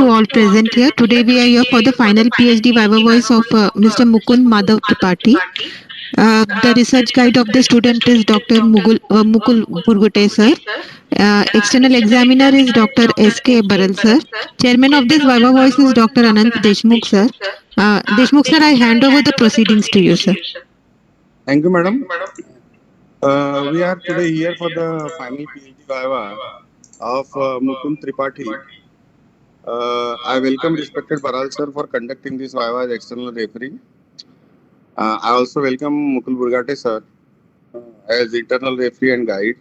to all present here. Today we are here for the final PhD Viva Voice of Mr. Mukund Madhav Tripathi. The research guide of the student is Dr. Mukul Burgute sir. External examiner is Dr. S.K. Baral sir. Chairman of this Viva Voice is Dr. Anant Deshmukh sir. Deshmukh sir, I hand over the proceedings to you, sir. Thank you, madam. We are today here for the final PhD Viva of Mukund Tripathi. I welcome respected Baral sir for conducting this Viva as external referee. I also welcome Mukul Burgate sir as internal referee and guide.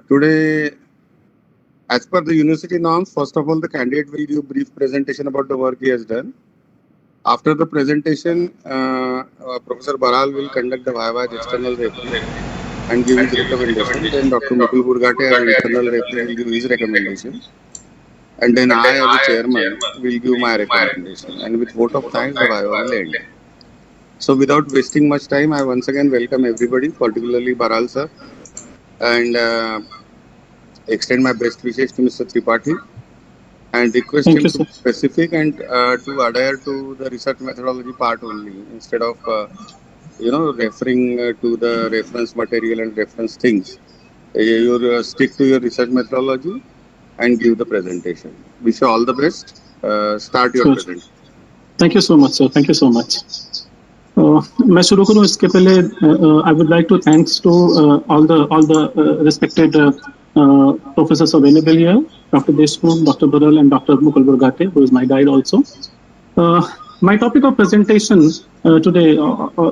Today, as per the university norms, first of all, the candidate will give brief presentation about the work he has done. After the presentation, Professor Baral will conduct the Viva as external referee and give his recommendation. Then Dr. Mukul Burgate as internal referee will give his recommendation. And then I as a chairman will give my recommendation. And with vote of thanks, the Viva will end. So without wasting much time, I once again welcome everybody, particularly Baral sir, and extend my best wishes to Mr. Tripathi and request him to be specific and to adhere to the research methodology part only instead of referring to the reference material and reference things. You stick to your research methodology and give the presentation. Wish you all the best. Start your presentation. Thank you so much, sir. Thank you so much. मैं शुरू करूं इसके पहले I would like to thanks to all the respected professors available here, Dr. Deshmukh, Dr. Baral, and Dr. Mukul Burgate, who is my guide also. My topic of presentation today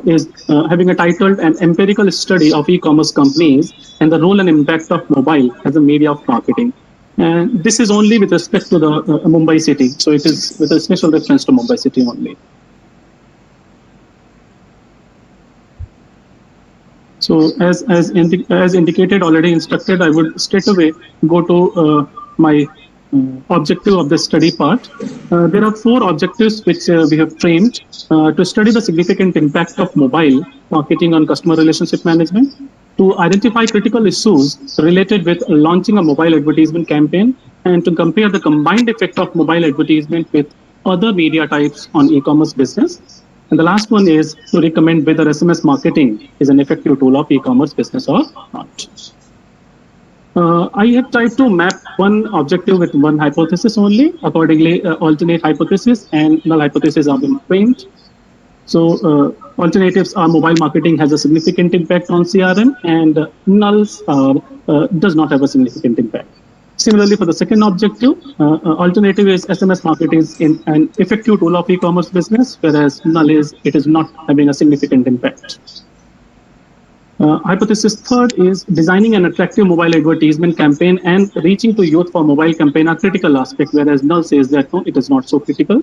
is having a titled An Empirical Study of E-commerce Companies and the Role and Impact of Mobile as a Media of Marketing. And this is only with respect to the Mumbai city. So it is with a special reference to Mumbai city only. So as indicated, already instructed, I would straight away go to my objective of the study part. There are 4 objectives which we have framed to study the significant impact of mobile marketing on customer relationship management, to identify critical issues related with launching a mobile advertisement campaign, and to compare the combined effect of mobile advertisement with other media types on e-commerce business. And the last one is to recommend whether SMS marketing is an effective tool of e-commerce business or not. I have tried to map one objective with one hypothesis only. Accordingly, alternate hypothesis and null hypothesis are being framed. So alternatives are mobile marketing has a significant impact on CRM, and nulls does not have a significant impact. Similarly, for the second objective, alternative is SMS marketing is an effective tool of e-commerce business, whereas null is it is not having a significant impact. Hypothesis third is designing an attractive mobile advertisement campaign and reaching to youth for mobile campaign are critical aspect, whereas null says that no, it is not so critical.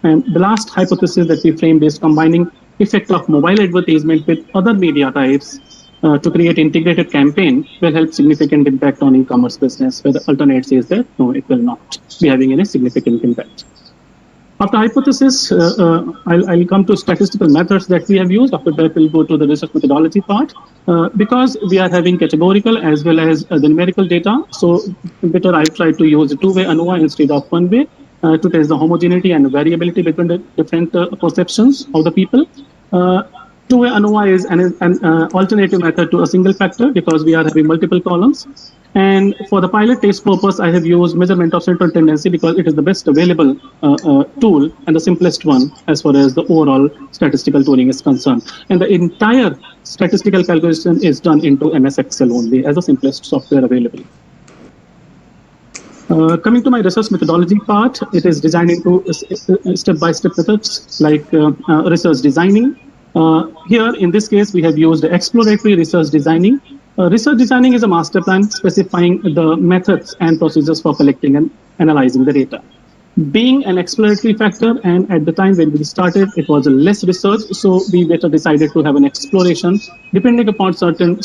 And the last hypothesis that we framed is combining effect of mobile advertisement with other media types to create integrated campaign will help significant impact on e-commerce business, where the alternate says that no, it will not be having any significant impact. After hypothesis, I'll come to statistical methods that we have used. After that, we'll go to the research methodology part. Because we are having categorical as well as the numerical data, so better I try to use a two-way ANOVA instead of one-way to test the homogeneity and variability between the different perceptions of the people. Two-way ANOVA is an alternative method to a single factor because we are having multiple columns. And for the pilot test purpose, I have used measurement of central tendency because it is the best available tool and the simplest one as far as the overall statistical tooling is concerned. And the entire statistical calculation is done into MS Excel only as the simplest software available. Coming to my research methodology part, it is designed into step-by-step methods like research designing. Here, in this case, we have used exploratory research designing. Research designing is a master plan specifying the methods and procedures for collecting and analyzing the data. Being an exploratory factor, and at the time when we started, it was less research, so we better decided to have an exploration depending upon certain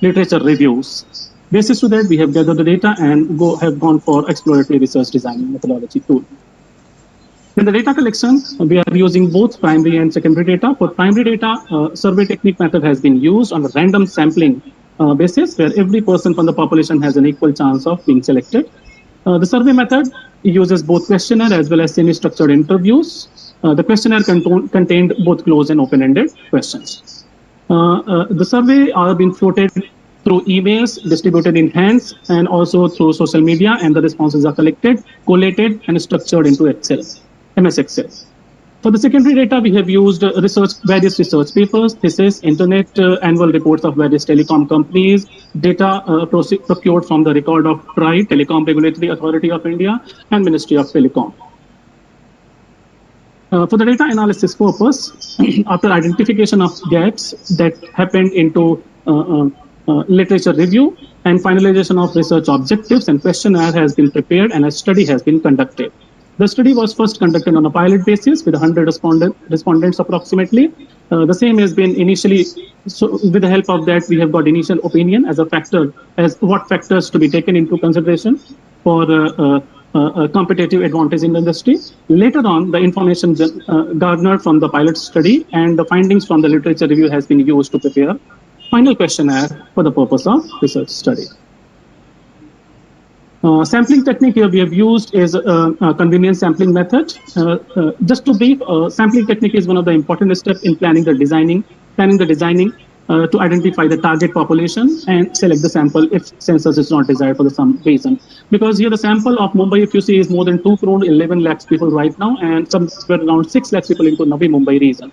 literature reviews. Basis to that, we have gathered the data and have gone for exploratory research designing methodology tool. In the data collection, we are using both primary and secondary data. For primary data, survey technique method has been used on a random sampling basis, where every person from the population has an equal chance of being selected. The survey method uses both questionnaire as well as semi-structured interviews. The questionnaire contained both closed and open-ended questions. The survey are being floated through emails, distributed in hands, and also through social media, and the responses are collected, collated, and structured into Excel, MS Excel. For the secondary data, we have used various research papers, thesis, internet annual reports of various telecom companies, data procured from the record of TRAI, Telecom Regulatory Authority of India, and Ministry of Telecom. For the data analysis purpose, after identification of gaps that happened into literature review and finalization of research objectives and questionnaire has been prepared and a study has been conducted. The study was first conducted on a pilot basis with 100 respondents approximately. The same has been initially, so with the help of that, we have got initial opinion as a factor, as what factors to be taken into consideration for competitive advantage in the industry. Later on, the information garnered from the pilot study and the findings from the literature review has been used to prepare final questionnaire for the purpose of research study. Sampling technique here we have used is a convenience sampling method. Just to brief, sampling technique is one of the important steps in planning the designing to identify the target population and select the sample if census is not desired for some reason. Because here the sample of Mumbai, if you see, is more than 2 crore 11 lakhs people right now, and somewhere around 6 lakhs people into Navi Mumbai region.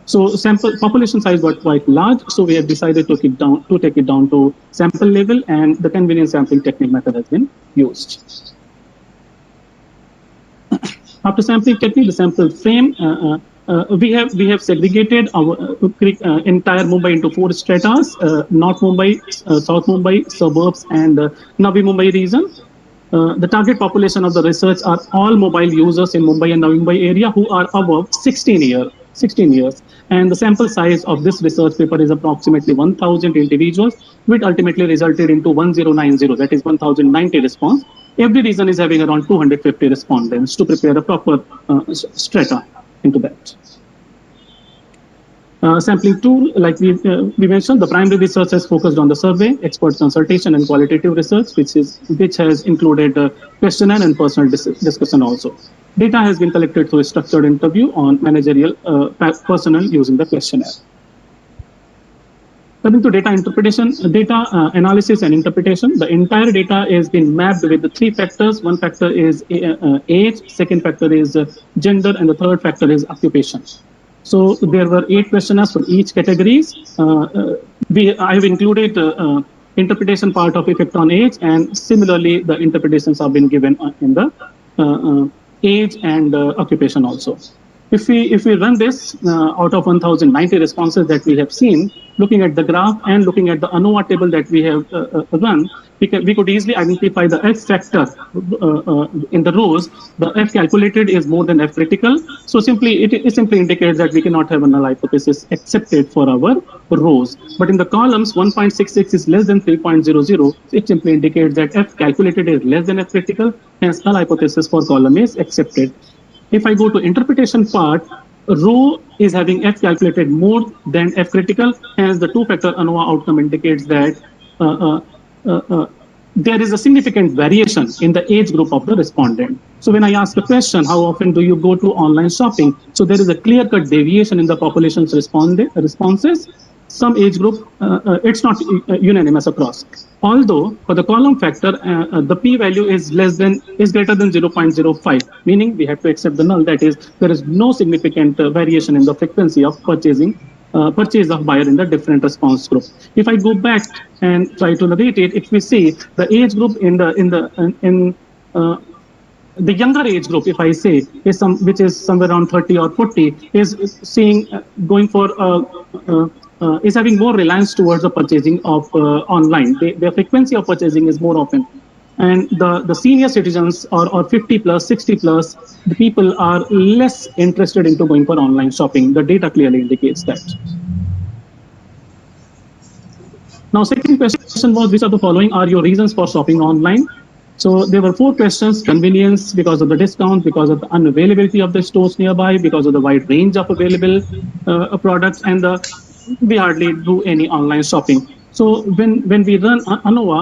So sample population size got quite large, so we have decided to take it down to sample level, and the convenience sampling technique method has been used. After sampling technique, the sample frame, we have segregated our entire Mumbai into 4 stratas: North Mumbai, South Mumbai, suburbs, and Navi Mumbai region. The target population of the research are all mobile users in Mumbai and Navi Mumbai area who are above 16 years. And the sample size of this research paper is approximately 1,000 individuals, which ultimately resulted into 1090, that is 1090 response. Every region is having around 250 respondents to prepare a proper strata into that. Sampling tool, like we mentioned, the primary research has focused on the survey, expert consultation, and qualitative research, which has included questionnaire and personal discussion also. Data has been collected through a structured interview on managerial personnel using the questionnaire. Coming to data interpretation, data analysis and interpretation, the entire data has been mapped with the 3 factors. One factor is age, second factor is gender, and the third factor is occupation. So there were 8 questionnaires for each categories. I have included interpretation part of effect on age, and similarly the interpretations have been given in the age and occupation also. If we run this out of 1090 responses that we have seen, looking at the graph and looking at the ANOVA table that we have run, we could easily identify the F factor in the rows. The F calculated is more than F critical. So it simply indicates that we cannot have a null hypothesis accepted for our rows. But in the columns, 1.66 is less than 3.00. It simply indicates that F calculated is less than F critical, hence null hypothesis for column is accepted. If I go to interpretation part, row is having F calculated more than F critical, hence the 2-factor ANOVA outcome indicates that there is a significant variation in the age group of the respondent. So when I ask a question, how often do you go to online shopping? So there is a clear-cut deviation in the population's responses. Some age group, it's not unanimous across. Although for the column factor, the p-value is greater than 0.05, meaning we have to accept the null. That is, there is no significant variation in the frequency of purchase of buyer in the different response group. If I go back and try to narrate it, if we see the age group in the younger age group, if I say, which is somewhere around 30 or 40, is is having more reliance towards the purchasing of online. Their frequency of purchasing is more often. And the senior citizens or 50 plus, 60 plus, the people are less interested into going for online shopping. The data clearly indicates that. Now, second question was, which of the following are your reasons for shopping online? So there were 4 questions: convenience, because of the discount, because of the unavailability of the stores nearby, because of the wide range of available products, and we hardly do any online shopping. So when we run ANOVA,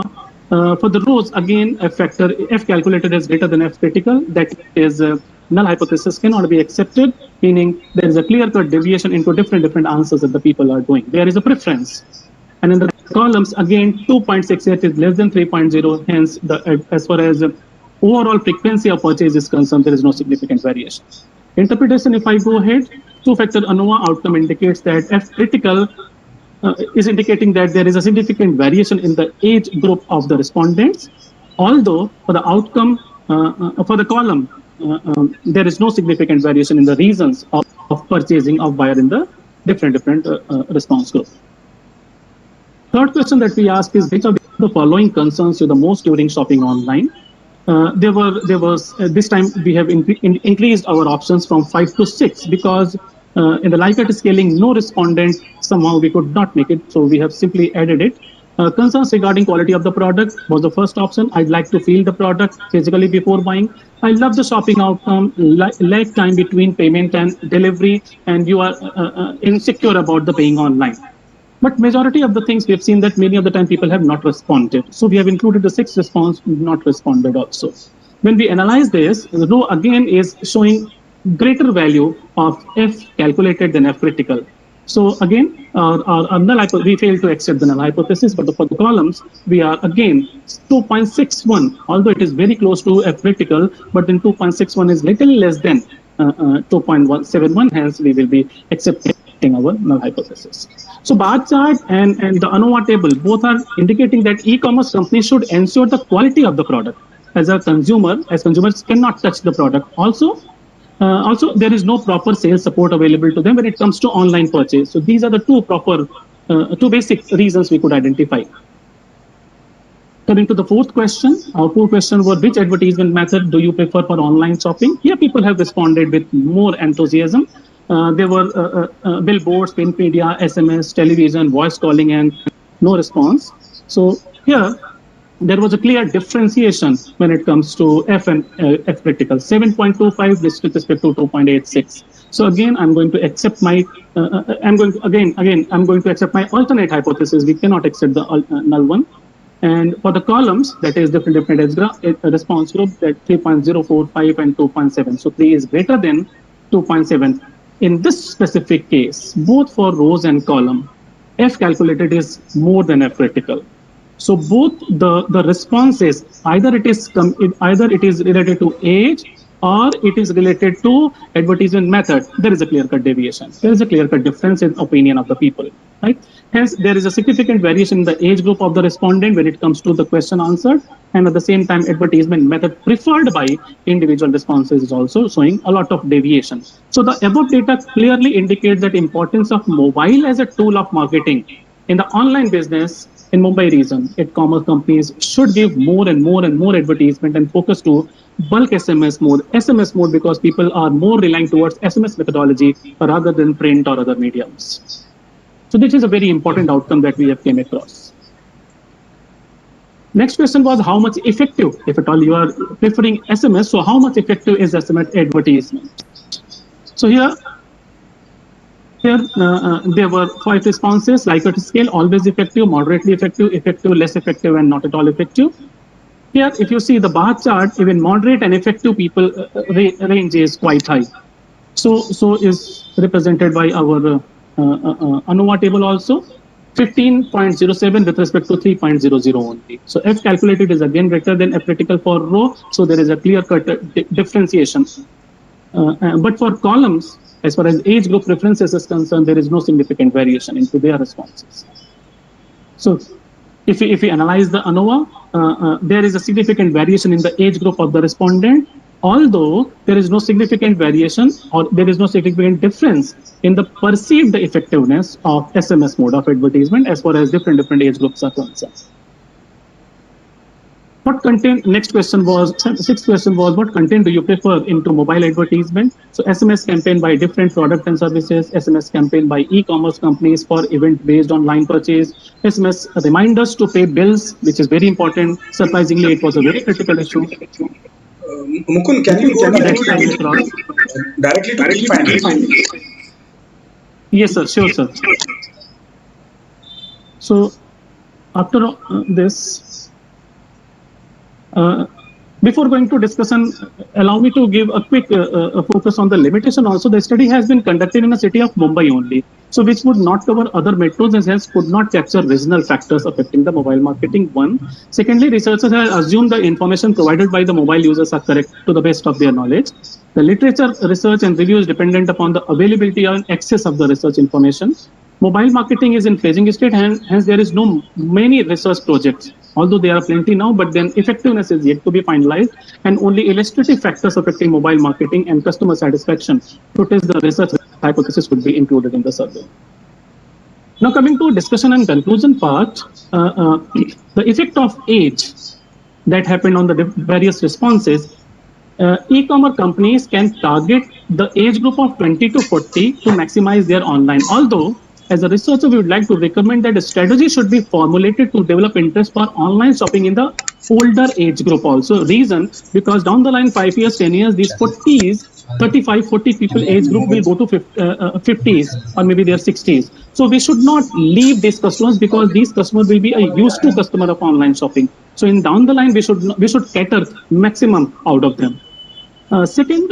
for the rows, again, a factor F calculated is greater than F critical. That is, null hypothesis cannot be accepted, meaning there is a clear-cut deviation into different answers that the people are doing. There is a preference. And in the columns, again, 2.68 is less than 3.0. Hence, as far as overall frequency of purchase is concerned, there is no significant variation. Interpretation, if I go ahead, two-factor ANOVA outcome indicates that F critical is indicating that there is a significant variation in the age group of the respondents, although for the outcome, for the column, there is no significant variation in the reasons of purchasing of buyer in the different response group. Third question that we ask is, which of the following concerns you the most during shopping online? There was this time we have increased our options from 5 to 6 because in the Likert scaling, no respondent, somehow we could not make it, so we have simply added it. Concerns regarding quality of the product was the first option. I'd like to feel the product physically before buying. I love the shopping outcome, lag time between payment and delivery, and you are insecure about the paying online. But majority of the things we have seen that many of the time people have not responded. So we have included the 6 response not responded also. When we analyze this, the row again is showing greater value of F calculated than F critical. So again, our null we fail to accept the null hypothesis, but for the columns, we are again 2.61, although it is very close to F critical, but then 2.61 is little less than 2.171, hence we will be accepting our null hypothesis. So bar chart and the ANOVA table both are indicating that e-commerce companies should ensure the quality of the product. As consumers cannot touch the product. Also, there is no proper sales support available to them when it comes to online purchase. So these are the two basic reasons we could identify. Coming to the fourth question, our fourth question was, which advertisement method do you prefer for online shopping? Here people have responded with more enthusiasm. There were billboards, print media, SMS, television, voice calling, and no response. So here, there was a clear differentiation when it comes to F and F critical, 7.25 with respect to 2.86. So again, I'm going to accept my, I'm going to accept my alternate hypothesis. We cannot accept the null one. And for the columns, that is different response group, that 3.045 and 2.7. So 3 is greater than 2.7. In this specific case, both for rows and column, F calculated is more than F critical. So both the responses, either it is related to age or it is related to advertisement method, there is a clear-cut deviation. There is a clear-cut difference in opinion of the people, right? Hence, there is a significant variation in the age group of the respondent when it comes to the question answered, and at the same time, advertisement method preferred by individual responses is also showing a lot of deviation. So the above data clearly indicates that importance of mobile as a tool of marketing in the online business. In Mumbai region, e-commerce companies should give more and more advertisement and focus to bulk SMS mode because people are more relying towards SMS methodology rather than print or other mediums. So this is a very important outcome that we have came across. Next question was, how much effective, if at all you are preferring SMS, so how much effective is SMS advertisement? So here there were 5 responses: Likert scale, always effective, moderately effective, effective, less effective, and not at all effective. Here, if you see the bar chart, even moderate and effective people range is quite high. So is represented by our ANOVA table also, 15.07 with respect to 3.00 only. So F calculated is again greater than F critical for row, so there is a clear-cut differentiation. But for columns, as far as age group preferences is concerned, there is no significant variation into their responses. So if we analyze the ANOVA, there is a significant variation in the age group of the respondent, although there is no significant variation or there is no significant difference in the perceived effectiveness of SMS mode of advertisement as far as different age groups are concerned. What content, next question was, sixth question was, what content do you prefer into mobile advertisement? So SMS campaign by different product and services, SMS campaign by e-commerce companies for event based on line purchase, SMS reminders to pay bills, which is very important. Surprisingly, it was a very critical issue. Mukund, can you go directly to key findings? Yes, sir. Sure, sir. So After this, before going to discussion, allow me to give a quick focus on the limitation also. The study has been conducted in the city of Mumbai only, so which would not cover other metros and hence could not capture regional factors affecting the mobile marketing. One. Secondly, researchers have assumed the information provided by the mobile users are correct to the best of their knowledge. The literature, research and review is dependent upon the availability and access of the research information. Mobile marketing is in phasing state, and hence there is no many research projects. Although there are plenty now, but then effectiveness is yet to be finalized, and only illustrative factors affecting mobile marketing and customer satisfaction to test the research hypothesis would be included in the survey. Now coming to discussion and conclusion part, the effect of age that happened on the various responses. E-commerce companies can target the age group of 20 to 40 to maximize their online. Although, as a researcher, we would like to recommend that a strategy should be formulated to develop interest for online shopping in the older age group also. Reason, because down the line, 5 years, 10 years, these 40s, 35, 40 people age group will go to 50s or maybe their 60s. So we should not leave these customers because these customers will be a used to customer of online shopping. So in down the line, we should cater maximum out of them. Second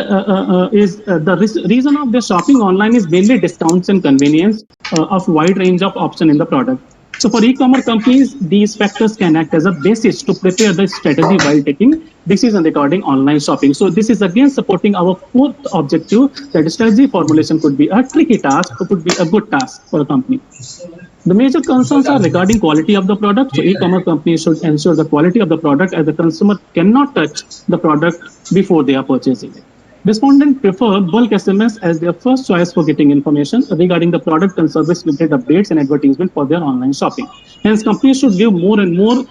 is the reason of the shopping online is mainly discounts and convenience of wide range of option in the product. So for e-commerce companies, these factors can act as a basis to prepare the strategy while taking decision regarding online shopping. So this is again supporting our fourth objective that strategy formulation could be a tricky task, or could be a good task for a company. The major concerns are regarding quality of the product. So e-commerce companies should ensure the quality of the product as the consumer cannot touch the product before they are purchasing it. Respondents prefer bulk SMS as their first choice for getting information regarding the product and service related updates and advertisement for their online shopping. Hence, companies should give more and more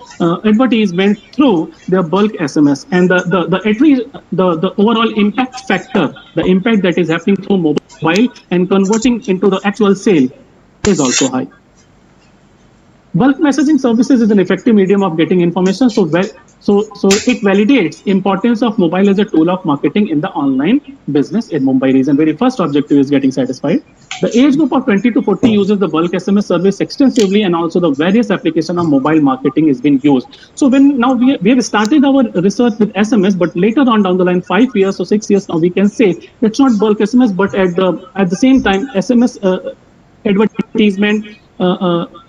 advertisement through their bulk SMS. And the overall impact factor, the impact that is happening through mobile and converting into the actual sale is also high. Bulk messaging services is an effective medium of getting information. So it validates importance of mobile as a tool of marketing in the online business in Mumbai region. Very first objective is getting satisfied. The age group of 20 to 40 uses the bulk SMS service extensively, and also the various application of mobile marketing is being used. So now we have started our research with SMS, but later on down the line, 5 years or 6 years now, we can say it's not bulk SMS, but at the same time, SMS advertisement,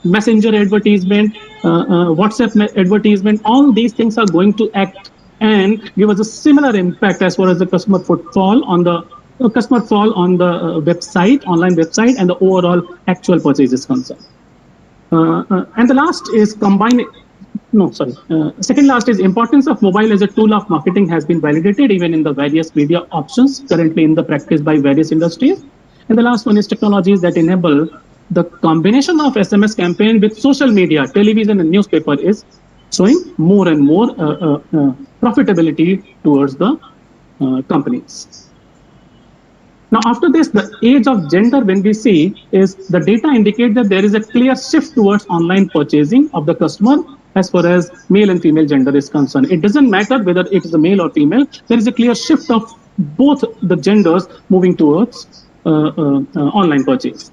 messenger advertisement, WhatsApp advertisement, all these things are going to act and give us a similar impact as far as the customer footfall on the website, online website, and the overall actual purchase is concerned. And the last is second last is importance of mobile as a tool of marketing has been validated even in the various media options currently in the practice by various industries. And the last one is technologies that enable the combination of SMS campaign with social media, television, and newspaper is showing more and more profitability towards the companies. Now, after this, the age of gender, when we see, is the data indicate that there is a clear shift towards online purchasing of the customer as far as male and female gender is concerned. It doesn't matter whether it is a male or female, there is a clear shift of both the genders moving towards online purchase.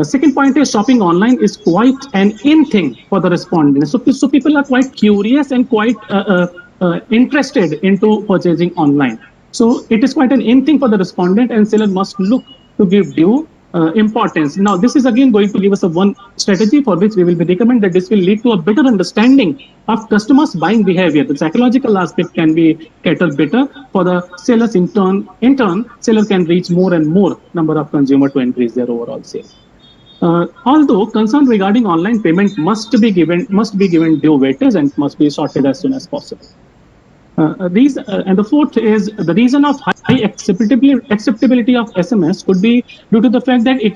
Second point is shopping online is quite an in thing for the respondents. So people are quite curious and quite interested into purchasing online. So it is quite an in thing for the respondent, and seller must look to give due importance. Now, this is again going to give us a one strategy for which we will be recommend that this will lead to a better understanding of customers' buying behavior. The psychological aspect can be catered better for the sellers. In turn, seller can reach more and more number of consumers to increase their overall sales. Although concern regarding online payment must be given due weightage and must be sorted as soon as possible. And the fourth is the reason of high acceptability of SMS could be due to the fact that it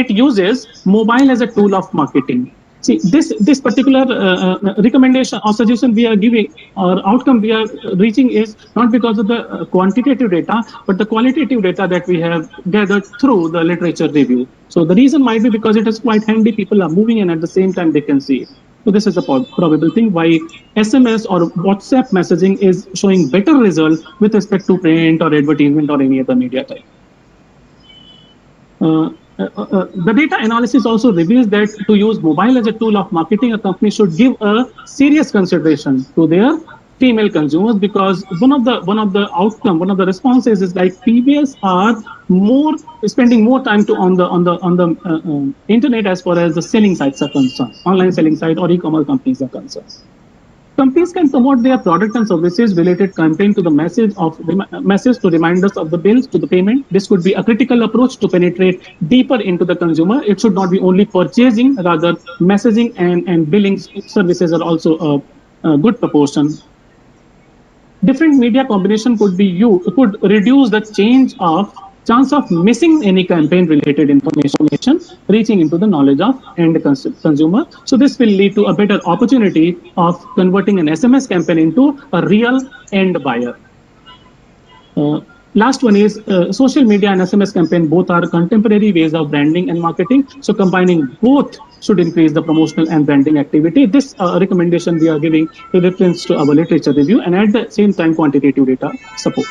uses mobile as a tool of marketing. See, this particular recommendation or suggestion we are giving or outcome we are reaching is not because of the quantitative data, but the qualitative data that we have gathered through the literature review. So the reason might be because it is quite handy, people are moving and at the same time they can see it. So this is a probable thing why SMS or WhatsApp messaging is showing better result with respect to print or advertisement or any other media type. the data analysis also reveals that to use mobile as a tool of marketing, a company should give a serious consideration to their female consumers, because one of the responses is like TVS are more spending more time to on the internet as far as the selling sites are concerned, online selling site or e-commerce companies are concerned. Companies can promote their product and services related campaign to the message to reminders of the bills to the payment. This could be a critical approach to penetrate deeper into the consumer. It should not be only purchasing, rather messaging and billing services are also a good proportion. Different media combination could reduce the chance of missing any campaign related information reaching into the knowledge of end consumer. So this will lead to a better opportunity of converting an SMS campaign into a real end buyer. Last one is social media and SMS campaign both are contemporary ways of branding and marketing. So combining both should increase the promotional and branding activity. This recommendation we are giving with reference to our literature review and at the same time quantitative data support.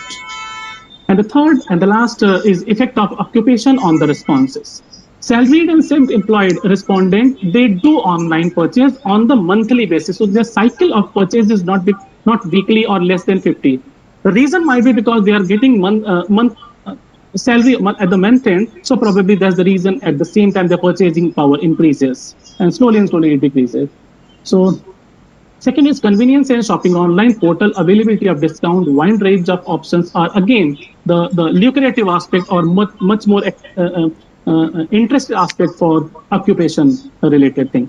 And the third and the last is effect of occupation on the responses. Salaried and self-employed respondent, they do online purchase on the monthly basis. So their cycle of purchase is not weekly or less than 50. The reason might be because they are getting month salary at the month end. So probably that's the reason. At the same time, their purchasing power increases and slowly it decreases. So second is convenience and shopping online portal, availability of discount, wide range of options are again the lucrative aspect or much more interest aspect for occupation related thing.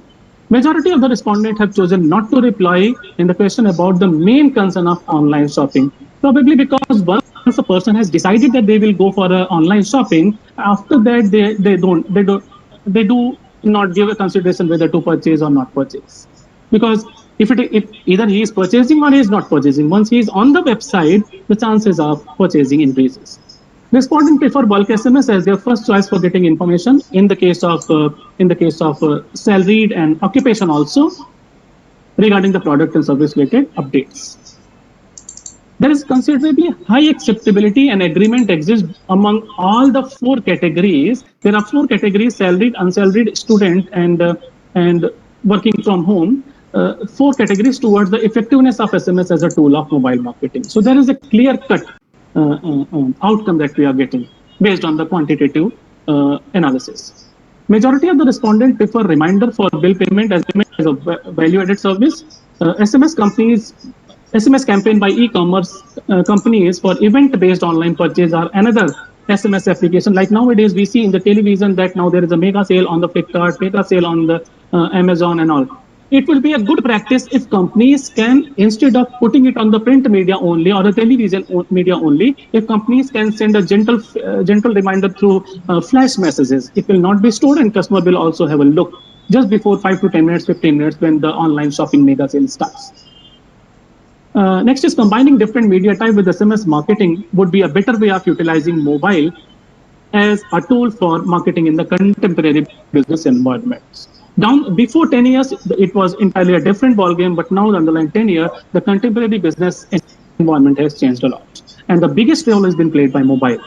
Majority of the respondents have chosen not to reply in the question about the main concern of online shopping. Probably because once a person has decided that they will go for online shopping, after that they do not give a consideration whether to purchase or not purchase. Because if either he is purchasing or he is not purchasing, once he is on the website, the chances of purchasing increases. Respondents prefer bulk SMS as their first choice for getting information. In the case of salaried and occupation also, regarding the product and service related updates. There is considerably high acceptability and agreement exists among all the four categories. There are four categories: salaried, unsalaried, student, and working from home. Four categories towards the effectiveness of SMS as a tool of mobile marketing. So there is a clear-cut outcome that we are getting based on the quantitative analysis. Majority of the respondents prefer reminder for bill payment as a value-added service. SMS campaign by e-commerce companies for event-based online purchase are another SMS application. Like nowadays, we see in the television that now there is a mega sale on the Flipkart, mega sale on the Amazon and all. It will be a good practice if companies can, instead of putting it on the print media only or the television media only, if companies can send a gentle reminder through flash messages. It will not be stored and customer will also have a look just before 5 to 10 minutes, 15 minutes when the online shopping mega sale starts. Next is combining different media type with SMS marketing would be a better way of utilizing mobile as a tool for marketing in the contemporary business environments. Before 10 years, it was entirely a different ballgame, but now underlying 10 years, the contemporary business environment has changed a lot. And the biggest role has been played by mobile.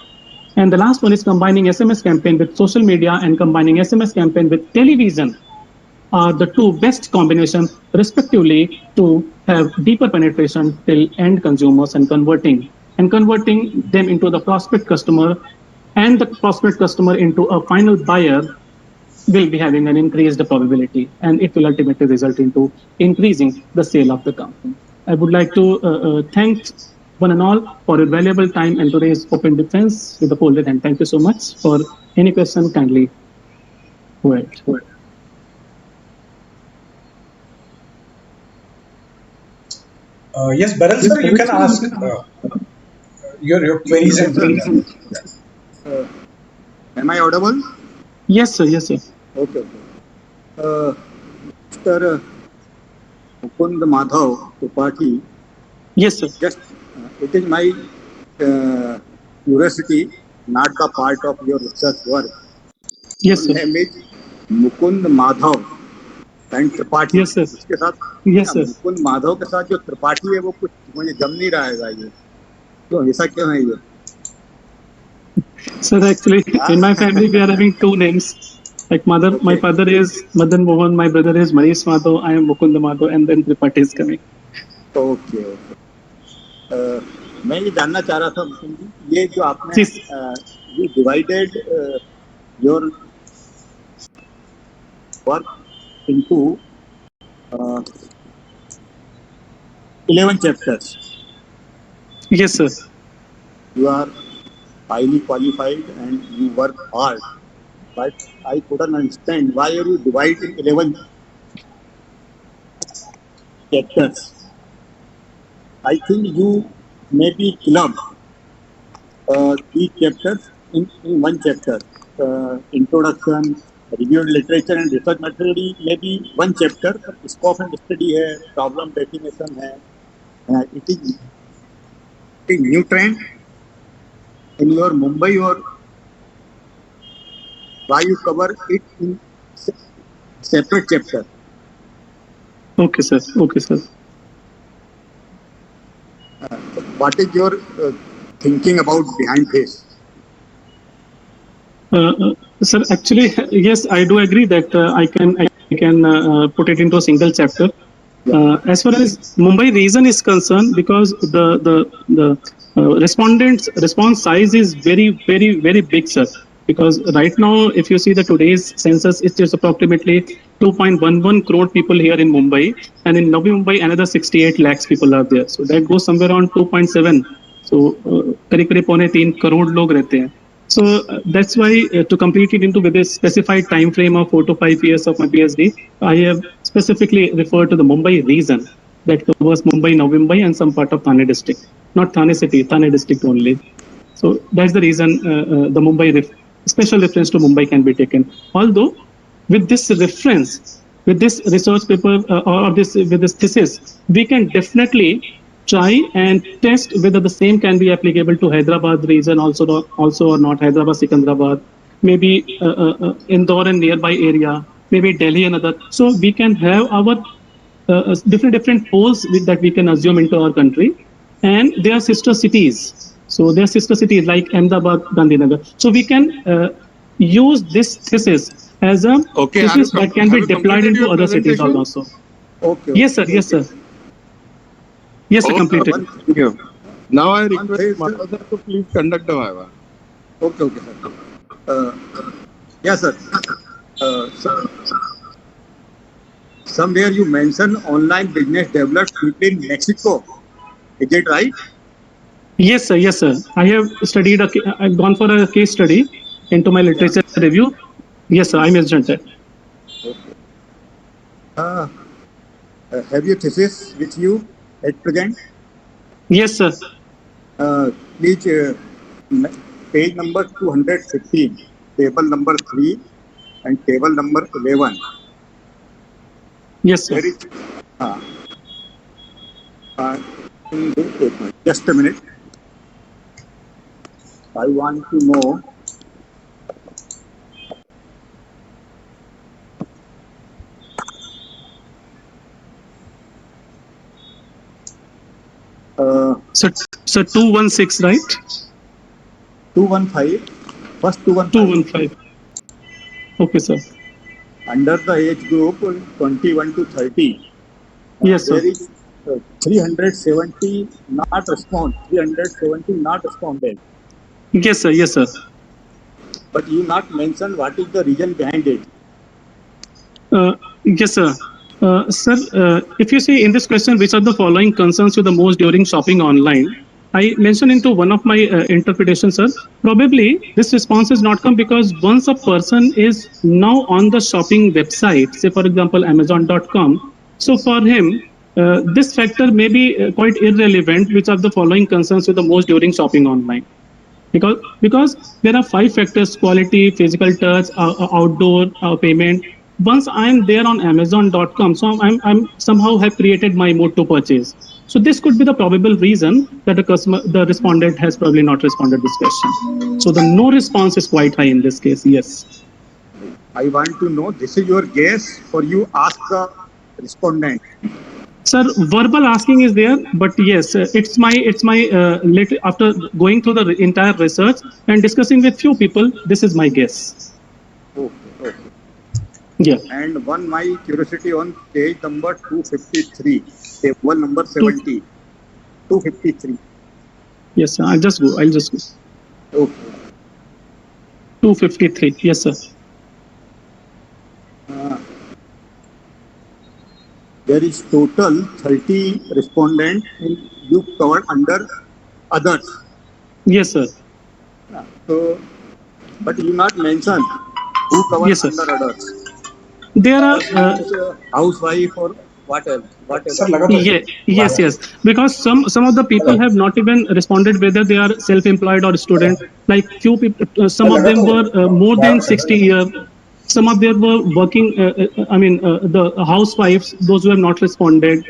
And the last one is combining SMS campaign with social media and combining SMS campaign with television are the two best combinations, respectively, to have deeper penetration till end consumers and converting them into the prospect customer and the prospect customer into a final buyer will be having an increased probability, and it will ultimately result into increasing the sale of the company. I would like to thank one and all for your valuable time and today's open defense with the folded hand. Thank you so much. For any question, kindly go ahead. Yes, Baral sir, you can ask your queries and queries. Am I audible? Yes, sir. Yes, sir. Okay. Mr. Mukund Madhav Tripathi. Yes, sir. Just it is my curiosity, not the part of your research work. Yes, sir. Name is Mukund Madhav and Tripathi. Yes, sir. उसके साथ Yes, sir. Mukund Madhav के साथ जो त्रिपाठी है वो कुछ मुझे जम नहीं रहा है ये, तो ऐसा क्यों है ये? Sir, actually, in my family, we are having two names. Like mother, my father is Madan Mohan, my brother is Manish Madhav, I am Mukund Madhav, and then Tripathi is coming. Okay okay मैं ये जानना चाह रहा था मुकुंद जी, ये जो आपने जी। You divided your work into 11 chapters. Yes, sir. You are highly qualified and you work hard, but I couldn't understand why are you dividing 11 chapters. I think you maybe club these chapters in one chapter. Introduction, reviewed literature and research material maybe one chapter, but scope and study है, problem definition है. It is a new trend in your Mumbai, or why you cover it in separate chapter? Okay, sir. Okay, sir. What is your thinking about behind this? Sir, actually, yes, I do agree that I can put it into a single chapter. As far as Mumbai region is concerned, because the respondents' response size is very big, sir. Because right now, if you see the today's census, it is approximately 2.11 crore people here in Mumbai, and in Navi Mumbai, another 68 lakhs people are there. So that goes somewhere around 2.7. So करीब 2.3 crore लोग रहते हैं. So that's why to complete it into with a specified time frame of 4 to 5 years of my PhD, I have specifically referred to the Mumbai region that covers Mumbai, Navi Mumbai, and some part of Thane district, not Thane city, Thane district only. So that's the reason the Mumbai special reference to Mumbai can be taken. Although with this reference, with this research paper or with this thesis, we can definitely try and test whether the same can be applicable to Hyderabad region also or not, Hyderabad, Secunderabad, maybe Indore and nearby area, maybe Delhi and other. So we can have our different poles that we can assume into our country, and they are sister cities. So they are sister cities like Ahmedabad, Gandhinagar. So we can use this thesis as a thesis that can be deployed into other cities also. Okay. Yes, sir. Yes, sir. Yes, sir, completed. Thank you. Now I request Madhav to please conduct the Viva. Okay, sir. Yes, sir. Somewhere you mentioned online business developed quickly in Mexico. Is it right? Yes, sir. Yes, sir. I have studied. I've gone for a case study into my literature review. Yes, sir. I mentioned that. Have your thesis with you at present? Yes, sir. Please, page number 215, table number 3, and table number 11. Yes, sir. There is, just a minute. I want to know So 216, right? 215. First 215. 215. Okay, sir. Under the age group 21 to 30. Yes, sir. There is 370 not respond. 370 not responded. Yes, sir. Yes, sir. But you not mention what is the reason behind it. Yes, sir. Sir, if you see in this question, which are the following concerns you the most during shopping online? I mentioned into one of my interpretations, sir. Probably this response is not come because once a person is now on the shopping website, say for example Amazon.com, so for him this factor may be quite irrelevant. Which are the following concerns you the most during shopping online? Because there are 5 factors: quality, physical touch, outdoor, payment. Once I'm there on Amazon.com, so I'm somehow have created my mode to purchase. So this could be the probable reason that the respondent has probably not responded this question. So the no response is quite high in this case. Yes. I want to know, this is your guess or you ask the respondent? Sir, verbal asking is there, but yes, it's my after going through the entire research and discussing with few people, this is my guess. Okay, okay. Yeah. And one my curiosity on page number 253, table number 70, 253. Yes, sir. I'll just go. Okay. 253. Yes, sir. There is total 30 respondents you covered under others. Yes, sir. So, but you not mention who covered Yes, sir. under others. There are Housewife or what else? Sir, लगातार yes, because some of the people have not even responded whether they are self-employed or student. Like few people, some of them were more than 60 years. Some of them were working. The housewives, those who have not responded.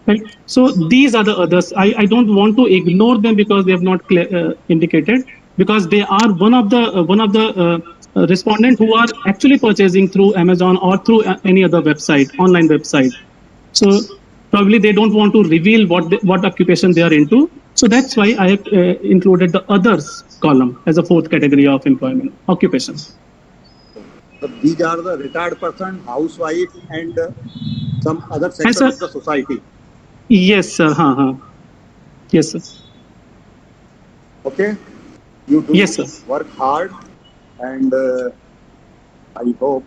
Right. So these are the others. I don't want to ignore them because they have not indicated, because they are one of the respondent who are actually purchasing through Amazon or through any other website, online website. So probably they don't want to reveal what occupation they are into. So that's why I have included the others column as a fourth category of employment occupation. So these are the retired person, housewife, and some other sector of the society. Yes, sir. Yes, sir. Okay. You do Yes, sir. work hard, and I hope.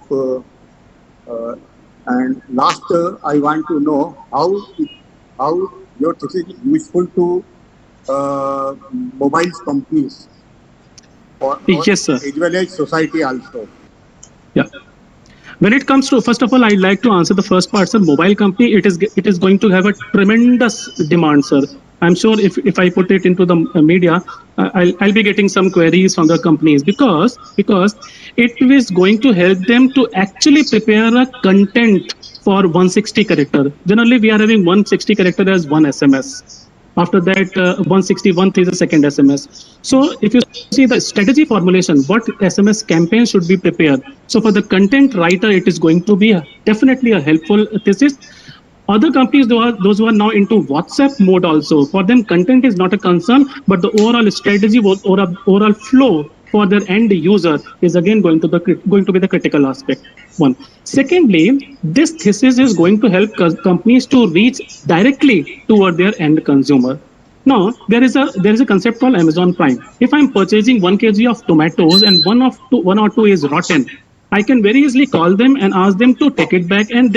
And last, I want to know how your thesis is useful to mobile companies or Yes, sir. as well as society also. Yeah. When it comes to, first of all, I'd like to answer the first part, sir. Mobile company, it is going to have a tremendous demand, sir. I'm sure if I put it into the media, I'll be getting some queries from the companies because it is going to help them to actually prepare a content for 160 character. Generally, we are having 160 character as one SMS. After that, 161 is a second SMS. So if you see the strategy formulation, what SMS campaign should be prepared. So for the content writer, it is going to be definitely a helpful thesis. Other companies, those who are now into WhatsApp mode also, for them content is not a concern, but the overall strategy or overall flow for their end user is again going to be the critical aspect. One. Secondly, this thesis is going to help companies to reach directly toward their end consumer. Now, there is a concept called Amazon Prime. If I'm purchasing 1 kg of tomatoes and one or two is rotten, I can very easily call them and ask them to take it back, and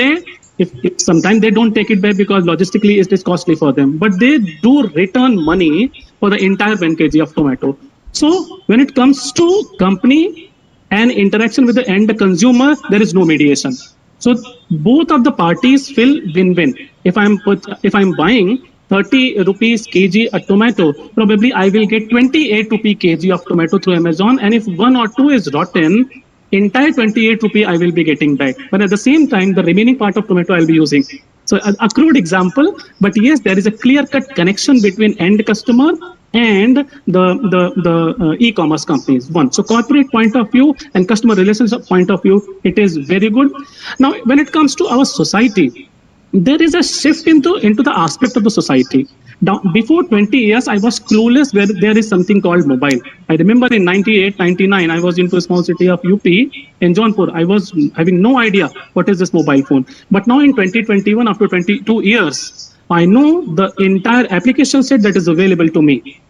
if sometimes they don't take it back because logistically it is costly for them, but they do return money for the entire 1 kg of tomato. So when it comes to company and interaction with the end consumer, there is no mediation. So both of the parties feel win-win. If I'm buying 30 rupees kg a tomato, probably I will get 28 rupee kg of tomato through Amazon, and if one or two is rotten, entire 28 rupee I will be getting back. But at the same time, the remaining part of tomato I'll be using. So a crude example, but yes, there is a clear-cut connection between end customer and the e-commerce companies. One, so corporate point of view and customer relationship point of view, it is very good. Now, when it comes to our society, there is a shift into the aspect of the society. Now, before 20 years, I was clueless where there is something called mobile. I remember in 98, 99, I was into a small city of UP in Jaunpur. I was having no idea what is this mobile phone. But now in 2021, after 22 years, I know the entire application set that is available to me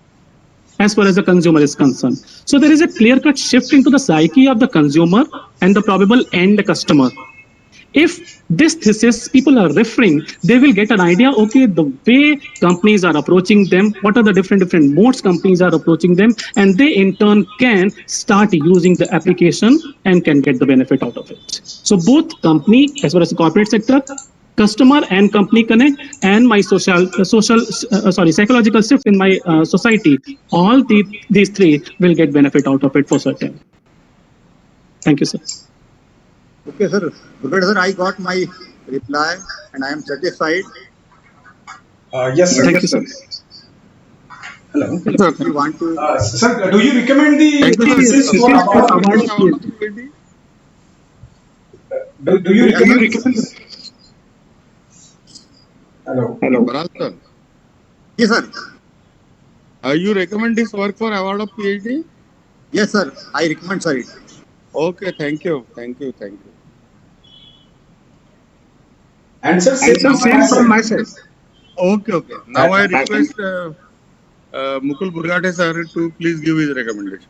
as far as the consumer is concerned. So there is a clear-cut shift into the psyche of the consumer and the probable end customer. If this thesis people are referring, they will get an idea, okay, the way companies are approaching them, what are the different modes companies are approaching them, and they in turn can start using the application and can get the benefit out of it. So both company, as well as the corporate sector, customer and company connect, and my psychological shift in my society, all these three will get benefit out of it for certain. Thank you, sir. Okay, sir. Good, sir. I got my reply and I am satisfied. Yes, sir. Thank you, sir. Hello. You want to? Sir, do you recommend the thesis for award? Do you recommend? Hello. Baral sir, Yes, sir. you recommend this work for award of PhD? Yes, sir. I recommend, sir, it. Okay, thank you. Answer same from my side. Okay. Now I request Mukul Burgate sir to please give his recommendation.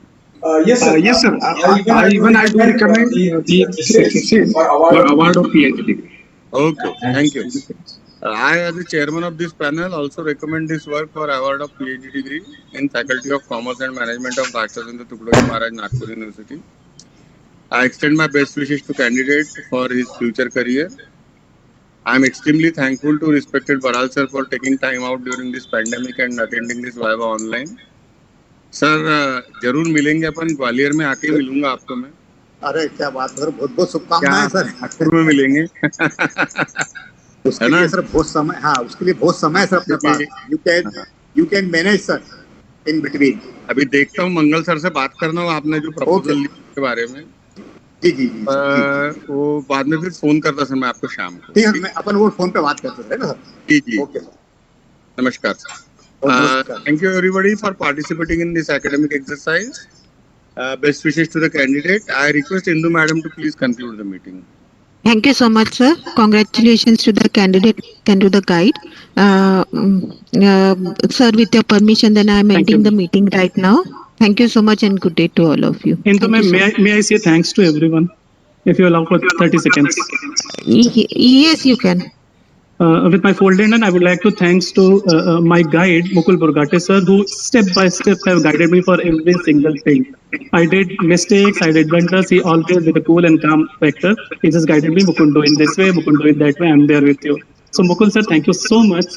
Yes, sir. Yes, sir. I do recommend the thesis for for award of award of PhD. PhD. Okay, Thank thank you. you. I, as the chairman of this panel, also recommend this work for award of PhD degree in Faculty of Commerce and Management of Rashtrasundar Tukadoji Maharaj, Nagpur University. I extend my best wishes to candidate for his future career. I am extremely thankful to respected Baral sir for taking time out during this pandemic and attending this Viva online. Sir जरूर मिलेंगे अपन, ग्वालियर में आके ही मिलूंगा आपको मैं. अरे क्या बात है सर, बहुत बहुत शुभकामनाएं सर. नागपुर में मिलेंगे. उसके लिए सर बहुत समय, हाँ उसके लिए बहुत समय है सर अपने पास. You can manage sir in between. अभी देखता हूँ मंगल सर से बात करना हो, आपने जो प्रपोजल लिखा के बारे में. जी. वो बाद में फिर फोन करता सर मैं आपको शाम को. ठीक है, मैं अपन वो फोन पे बात करते हैं ना सर. जी. ओके. नमस्कार. Thank you everybody for participating in this academic exercise. Best wishes to the candidate. I request Indu madam to please conclude the meeting. Thank you so much, sir. Congratulations to the candidate and to the guide. Sir, with your permission, then I am Thank ending you. the meeting right now. Thank you so much and good day to all of you. Indu Thank ma'am, you so may I say thanks to everyone? If you allow for 30 seconds. Yes, you can. With my full name, I would like to thanks to my guide Mukul Burgate sir, who step by step have guided me for every single thing. I did mistakes, I did blunders. He always with a cool and calm factor. He just guided me. Mukundu in this way, Mukundu in that way. I'm there with you. So Mukul sir, thank you so much.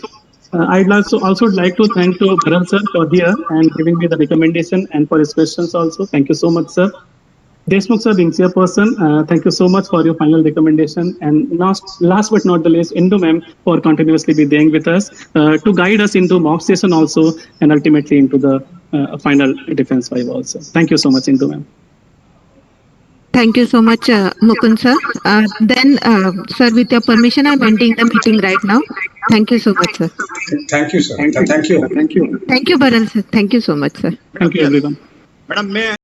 I'd also like to thank to Bharat sir for here and giving me the recommendation and for his questions also. Thank you so much, sir. Deshmukh sir, being chairperson, thank you so much for your final recommendation. And last but not the least, Indu ma'am for continuously be there with us to guide us into mock session also and ultimately into the final defense vive also. Thank you so much, Indu ma'am. Thank you so much, Mukund sir. Then, sir, with your permission, I'm ending the meeting right now. Thank you so much, sir. Thank you, sir. Thank you. Thank you, Baral sir. Thank you so much, sir. Thank you, everyone. Madam मैं